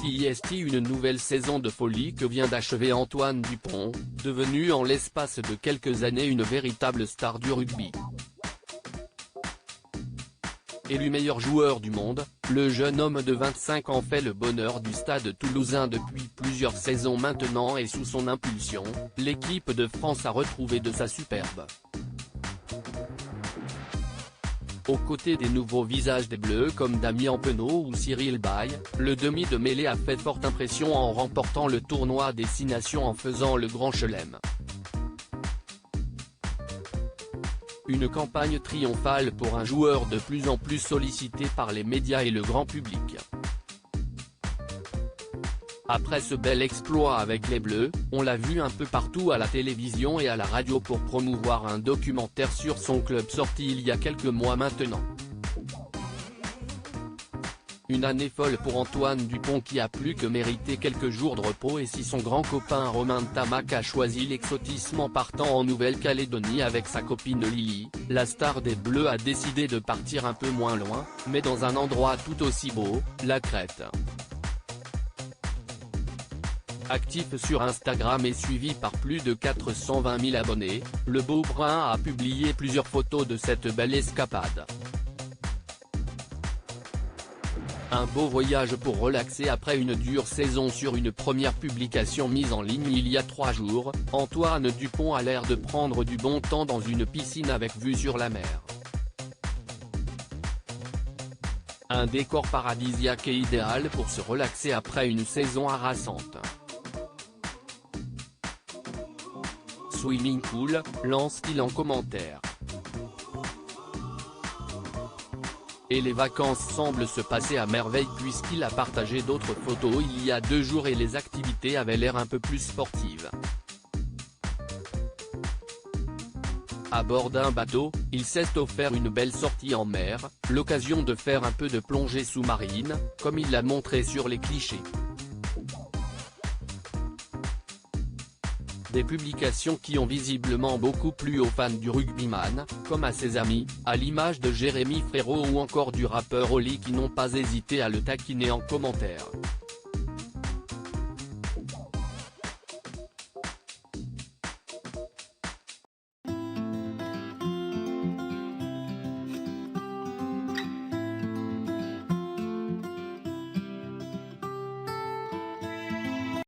CIST une nouvelle saison de folie que vient d'achever Antoine Dupont, devenu en l'espace de quelques années une véritable star du rugby. Élu meilleur joueur du monde, le jeune homme de 25 ans fait le bonheur du stade toulousain depuis plusieurs saisons maintenant et sous son impulsion, l'équipe de France a retrouvé de sa superbe. Aux côtés des nouveaux visages des Bleus comme Damien Penaud ou Cyril Baille, le demi de mêlée a fait forte impression en remportant le tournoi des 6 nations en faisant le grand chelem. Une campagne triomphale pour un joueur de plus en plus sollicité par les médias et le grand public. Après ce bel exploit avec les Bleus, on l'a vu un peu partout à la télévision et à la radio pour promouvoir un documentaire sur son club sorti il y a quelques mois maintenant. Une année folle pour Antoine Dupont qui a plus que mérité quelques jours de repos et si son grand copain Romain Ntamack a choisi l'exotisme en partant en Nouvelle-Calédonie avec sa copine Lily, la star des Bleus a décidé de partir un peu moins loin, mais dans un endroit tout aussi beau, la Crète. Actif sur Instagram et suivi par plus de 420 000 abonnés, le beau brun a publié plusieurs photos de cette belle escapade. Un beau voyage pour relaxer après une dure saison. Sur une première publication mise en ligne il y a 3 jours, Antoine Dupont a l'air de prendre du bon temps dans une piscine avec vue sur la mer. Un décor paradisiaque et idéal pour se relaxer après une saison harassante. Swimming pool, lance-t-il en commentaire. Et les vacances semblent se passer à merveille puisqu'il a partagé d'autres photos il y a 2 jours et les activités avaient l'air un peu plus sportives. À bord d'un bateau, il s'est offert une belle sortie en mer, l'occasion de faire un peu de plongée sous-marine, comme il l'a montré sur les clichés. Des publications qui ont visiblement beaucoup plu aux fans du rugbyman, comme à ses amis, à l'image de Jérémy Frérot ou encore du rappeur Oli qui n'ont pas hésité à le taquiner en commentaire.